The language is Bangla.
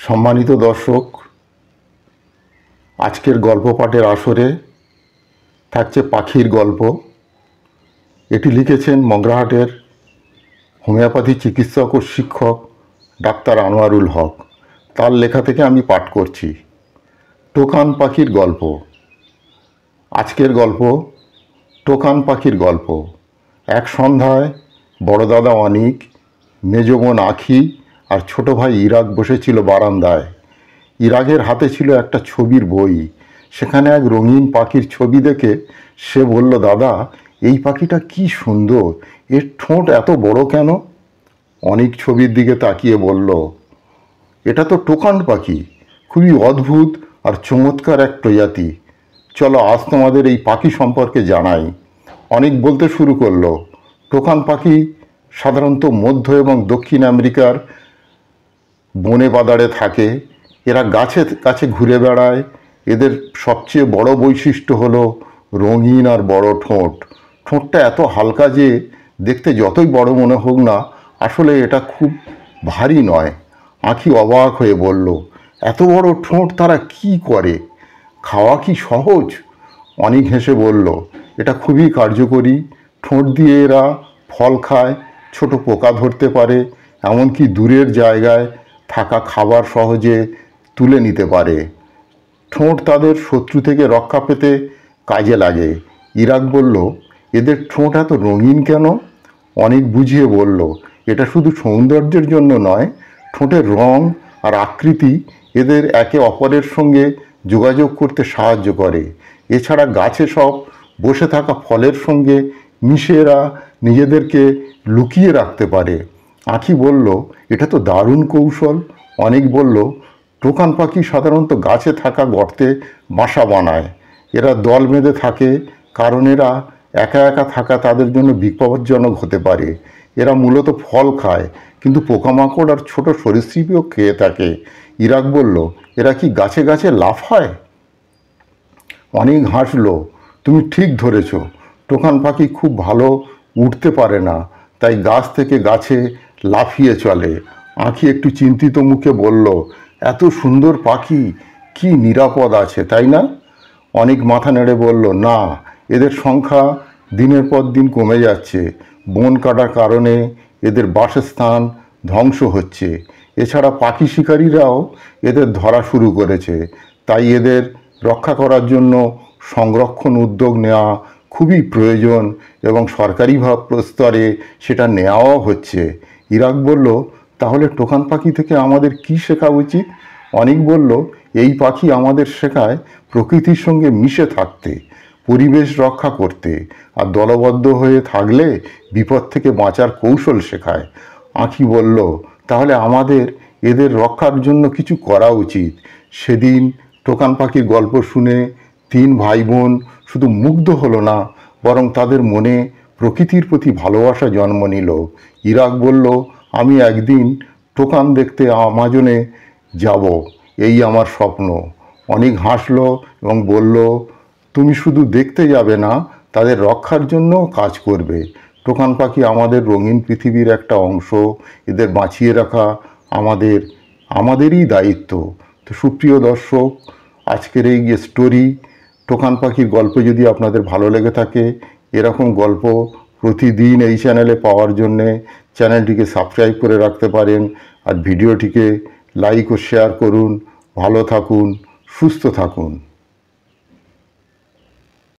সম্মানিত দর্শক, আজকের গল্প পাঠের আসরে থাকছে পাখির গল্প। এটি লিখেছেন মগরাহাটের হোমিওপ্যাথি চিকিৎসক ও শিক্ষক ডাক্তার আনোয়ারুল হক। তার লেখা থেকে আমি পাঠ করছি। টোকান পাখির গল্প। আজকের গল্প টোকান পাখির গল্প। এক সন্ধ্যায় বড় দাদা অনিক, মেজ বোন আখি আর ছোট ভাই ইরাক বসেছিল বারান্দায়। ইরাকের হাতে ছিল একটা ছবির বই। সেখানে এক রঙিন পাখির ছবি দেখে সে বলল, দাদা, এই পাখিটা কি সুন্দর, এর ঠোঁট এত বড় কেন? অনিক ছবির দিকে তাকিয়ে বলল, এটা তো টোকান পাখি, খুবই অদ্ভুত আর চমৎকার এক প্রজাতি। চলো আজ তোমাদের এই পাখি সম্পর্কে জানাই। অনিক বলতে শুরু করলো, টোকান পাখি সাধারণত মধ্য এবং দক্ষিণ আমেরিকার বনে বাদারে থাকে। এরা গাছে গাছে ঘুরে বেড়ায়। এদের সবচেয়ে বড় বৈশিষ্ট্য হলো রঙিন আর বড় ঠোঁট। ঠোঁটটা এত হালকা যে দেখতে যতই বড় মনে হোক না, আসলে এটা খুব ভারী নয়। আঁখি অবাক হয়ে বলল, এত বড় ঠোঁট তারা কি করে? খাওয়া কি সহজ? অনেক হেসে বলল, এটা খুবই কার্যকরী। ঠোঁট দিয়ে এরা ফল খায়, ছোট পোকা ধরতে পারে, এমনকি দূরের জায়গায় থাকা খাবার সহজে তুলে নিতে পারে। ঠোঁট তাদের শত্রু থেকে রক্ষা পেতে কাজে লাগে। ইরাক বলল, এদের ঠোঁট এত রঙিন কেন? অনেক বুঝিয়ে বলল, এটা শুধু সৌন্দর্যের জন্য নয়, ঠোঁটের রং আর আকৃতি এদের একে অপরের সঙ্গে যোগাযোগ করতে সাহায্য করে। এছাড়া গাছে সব বসে থাকা ফলের সঙ্গে মিশে এরা নিজেদেরকে লুকিয়ে রাখতে পারে। আঁখি বলল, এটা তো দারুণ কৌশল। অনেক বলল, টোকান পাখি সাধারণত গাছে থাকা গর্তে বাসা বানায়। এরা দল বেঁধে থাকে, কারণ এরা একা একা থাকা তাদের জন্য বিপজ্জনক হতে পারে। এরা মূলত ফল খায়, কিন্তু পোকামাকড় আর ছোট সরীসৃপও খেয়ে থাকে। ইরাক বলল, এরা কি গাছে গাছে লাফায়? অনেক হাসলো, তুমি ঠিক ধরেছ। টোকান পাখি খুব ভালো উঠতে পারে না, তাই গাছ থেকে গাছে লাফিয়ে চলে। আঁখি একটু চিন্তিত মুখে বলল, এত সুন্দর পাখি কি নিরাপদ আছে, তাই না? অনেক মাথা নেড়ে বলল, না, এদের সংখ্যা দিনের পর দিন কমে যাচ্ছে। বন কাটার কারণে এদের বাসস্থান ধ্বংস হচ্ছে। এছাড়া পাখি শিকারীরাও এদের ধরা শুরু করেছে। তাই এদের রক্ষা করার জন্য সংরক্ষণ উদ্যোগ নেওয়া খুবই প্রয়োজন এবং সরকারি স্তরে সেটা নেওয়াও হচ্ছে। ইরাক বলল, তাহলে টোকান পাখি থেকে আমাদের কি শেখা উচিত? অনেক বলল, এই পাখি আমাদের শেখায় প্রকৃতির সঙ্গে মিশে থাকতে, পরিবেশ রক্ষা করতে, আর দলবদ্ধ হয়ে থাকলে বিপদ থেকে বাঁচার কৌশল শেখায়। আঁখি বলল, তাহলে আমাদের এদের রক্ষার জন্য কিছু করা উচিত। সেদিন টোকান পাখির গল্প শুনে তিন ভাই বোন শুধু মুগ্ধ হলো না, বরং তাদের মনে প্রকৃতির প্রতি ভালোবাসা জন্ম নিল। ইরাক বলল, আমি একদিন টোকান দেখতে আমাজনে যাব, এই আমার স্বপ্ন। অনেক হাসলো এবং বলল, তুমি শুধু দেখতে যাবে না, তাদের রক্ষার জন্য কাজ করবে। টোকান পাখি আমাদের রঙিন পৃথিবীর একটা অংশ। এদের বাঁচিয়ে রাখা আমাদেরই দায়িত্ব। তো সুপ্রিয় দর্শক, আজকের এই স্টোরি টোকান পাখির গল্প যদি আপনাদের ভালো লেগে থাকে, এরকম গল্প প্রতিদিন এই চ্যানেলে পাওয়ার জন্যে চ্যানেলটিকে সাবস্ক্রাইব করে রাখতে পারেন। আর ভিডিওটিকে লাইক ও শেয়ার করুন। ভালো থাকুন, সুস্থ থাকুন।